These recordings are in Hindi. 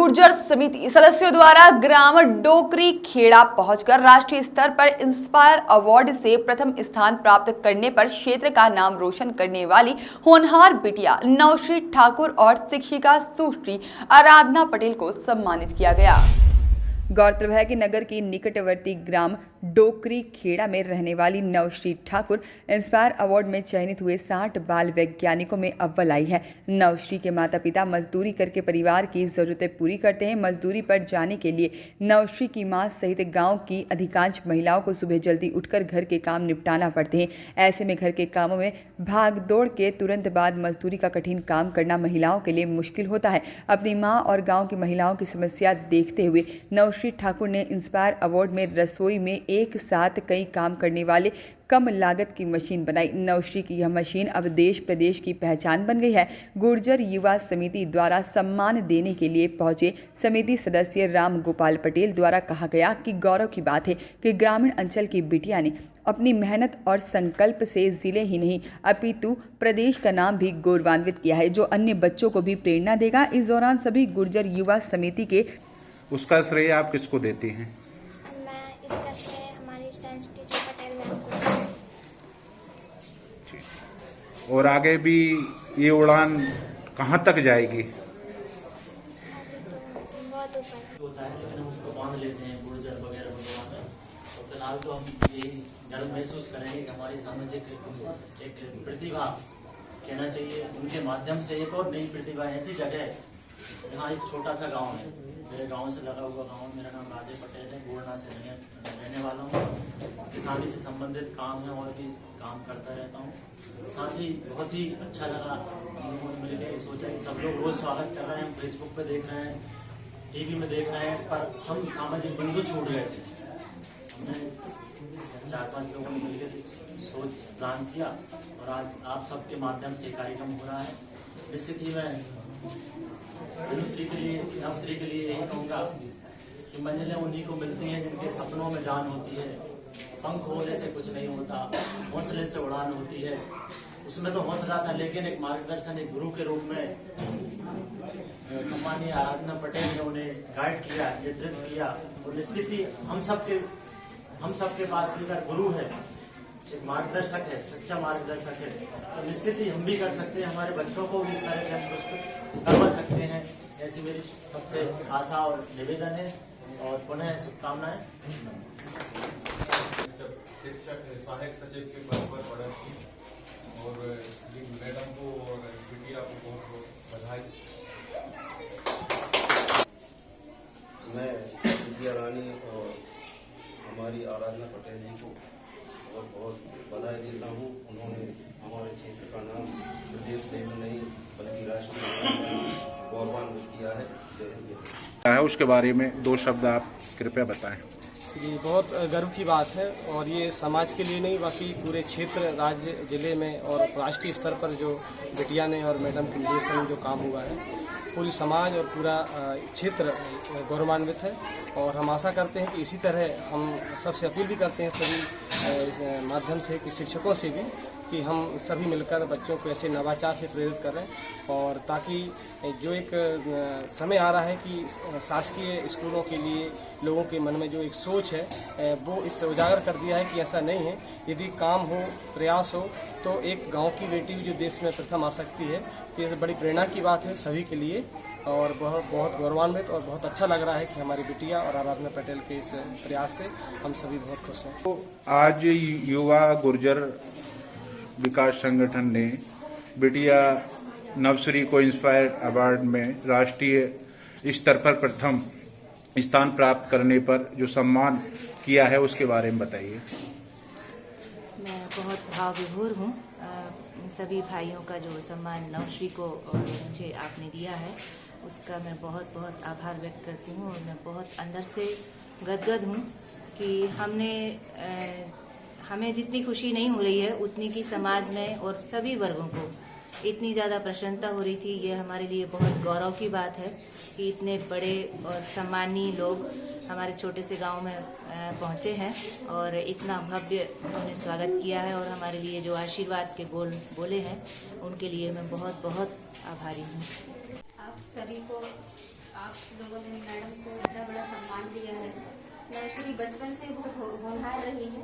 गुर्जर समिति सदस्यों द्वारा ग्राम डोकरी खेड़ा पहुंचकर राष्ट्रीय स्तर पर इंस्पायर अवार्ड से प्रथम स्थान प्राप्त करने पर क्षेत्र का नाम रोशन करने वाली होनहार बिटिया नवश्री ठाकुर और शिक्षिका सुश्री आराधना पटेल को सम्मानित किया गया। गौरतलब है कि नगर की निकटवर्ती ग्राम डोकरी खेड़ा में रहने वाली नवश्री ठाकुर इंस्पायर अवार्ड में चयनित हुए 60 बाल वैज्ञानिकों में अव्वल आई है। नवश्री के माता पिता मजदूरी करके परिवार की जरूरतें पूरी करते हैं। मजदूरी पर जाने के लिए नवश्री की मां सहित गांव की अधिकांश महिलाओं को सुबह जल्दी उठकर घर के काम निपटाना पड़ते हैं। ऐसे में घर के कामों में भाग दौड़ के तुरंत बाद मजदूरी का कठिन काम करना महिलाओं के लिए मुश्किल होता है। अपनी मां और गाँव की महिलाओं की समस्या देखते हुए नवश्री ठाकुर ने इंस्पायर अवार्ड में रसोई में एक साथ कई काम करने वाले कम लागत की मशीन बनाई। नवश्री की यह मशीन अब देश प्रदेश की पहचान बन गई है। गुर्जर युवा समिति द्वारा सम्मान देने के लिए पहुंचे समिति सदस्य राम गोपाल पटेल द्वारा कहा गया कि गौरव की बात है कि ग्रामीण अंचल की बिटिया ने अपनी मेहनत और संकल्प से जिले ही नहीं अपितु प्रदेश का नाम भी गौरवान्वित किया है, जो अन्य बच्चों को भी प्रेरणा देगा। इस दौरान सभी गुर्जर युवा समिति के उसका श्रेय आप किसको देती हैं? मैं इसका श्रेय हमारी साइंस टीचर पटेल मैम को। और आगे भी ये उड़ान कहाँ तक जाएगी? बहुत ऊपर होता है, लेकिन हम उसको बांध लेते हैं गुर्जर वगैरह भगवान में। तो फिलहाल तो हम यही गर्व महसूस करेंगे कि हमारी सामाजिक एक प्रतिभा कहना चाहिए, उनके माध्यम से एक और नई प्रतिभा ऐसी जगह है जहाँ एक छोटा सा गांव है, मेरे गांव से लगा हुआ गांव। मेरा नाम राजेश पटेल है, गोरना से रहने वाला हूँ। किसानी से संबंधित काम है और भी काम करता रहता हूँ। साथ ही बहुत ही अच्छा लगा मिलकर। सोचा कि सब लोग रोज स्वागत कर रहे हैं, फेसबुक पे देख रहे हैं, टीवी में देख रहे हैं, पर हम सामाजिक बिंदु छूट गए थे। हमने 4-5 लोगों ने मिलकर सोच प्लान किया और आज आप सबके माध्यम से कार्यक्रम हो रहा है। निश्चित ही मैं नवश्री के लिए यही कहूँगा कि मंजिलें उन्हीं को मिलती हैं जिनके सपनों में जान होती है। पंख होने से कुछ नहीं होता, हौसले से उड़ान होती है। उसमें तो हौसला था, लेकिन एक मार्गदर्शन, एक गुरु के रूप में सम्मानीय आराधना पटेल ने उन्हें गाइड किया, नेतृत्व किया। और निश्चित ही हम सबके पास भी गुरु है, एक मार्गदर्शक है, सच्चा मार्गदर्शक है। तो निश्चित ही हम भी कर सकते हैं, हमारे बच्चों को भी इस तरह से हम प्रस्तुत करवा सकते हैं। ऐसी मेरी सबसे आशा और निवेदन है और पुनः शुभकामनाएं। शिक्षक सहायक सचिव के पद पर पढ़ा और मैडम को और बिटिया को बहुत बहुत बधाई। मैं विद्या रानी और हमारी आराधना पटेल जी को बहुत बहुत बधाई देता हूँ। उन्होंने हमारे क्षेत्र का नाम प्रदेश में नहीं बल्कि राष्ट्रीय गौरवान्वित किया है। जय हिंद। उसके बारे में 2 शब्द आप कृपया बताएं। जी, बहुत गर्व की बात है और ये समाज के लिए नहीं बाकी पूरे क्षेत्र, राज्य, जिले में और राष्ट्रीय स्तर पर जो बिटिया ने और मैडम के निर्देशन में जो काम हुआ है, पूरी समाज और पूरा क्षेत्र गौरवान्वित है। और हम आशा करते हैं कि इसी तरह हम सबसे अपील भी करते हैं सभी माध्यम से कि शिक्षकों से भी कि हम सभी मिलकर बच्चों को ऐसे नवाचार से प्रेरित करें और ताकि जो एक समय आ रहा है कि शासकीय स्कूलों के लिए लोगों के मन में जो एक सोच है वो इससे उजागर कर दिया है कि ऐसा नहीं है। यदि काम हो, प्रयास हो तो एक गांव की बेटी भी जो देश में प्रथम आ सकती है। ये बड़ी प्रेरणा की बात है सभी के लिए और बहुत गौरवान्वित और बहुत अच्छा लग रहा है कि हमारी बिटिया और आराधना पटेल के इस प्रयास से हम सभी बहुत खुश हैं। तो आज युवा गुर्जर विकास संगठन ने बिटिया नवश्री को इंस्पायर अवार्ड में राष्ट्रीय स्तर पर प्रथम स्थान प्राप्त करने पर जो सम्मान किया है उसके बारे में बताइए। मैं बहुत भाव विभोर हूँ। सभी भाइयों का जो सम्मान नवश्री को और मुझे आपने दिया है उसका मैं बहुत बहुत आभार व्यक्त करती हूँ और मैं बहुत अंदर से गदगद हूँ कि हमें जितनी खुशी नहीं हो रही है उतनी की समाज में और सभी वर्गों को इतनी ज़्यादा प्रसन्नता हो रही थी। ये हमारे लिए बहुत गौरव की बात है कि इतने बड़े और सम्मानीय लोग हमारे छोटे से गांव में पहुंचे हैं और इतना भव्य उन्होंने स्वागत किया है और हमारे लिए जो आशीर्वाद के बोले हैं उनके लिए मैं बहुत बहुत आभारी हूँ। आप सभी को आप लोगों ने मैडम को इतना बड़ा सम्मान दिया है। नर्सरी बचपन से बहुत होनहार रही है,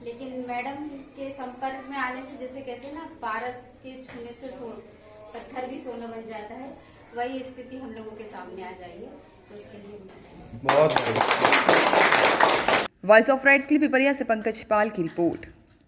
लेकिन मैडम के संपर्क में आने से, जैसे कहते हैं ना, पारस के छूने से पत्थर भी सोना बन जाता है, वही स्थिति हम लोगों के सामने आ जाइए, तो उसके लिए बहुत वॉइस ऑफ राइट्स के लिए पिपरिया से पंकज पाल की रिपोर्ट।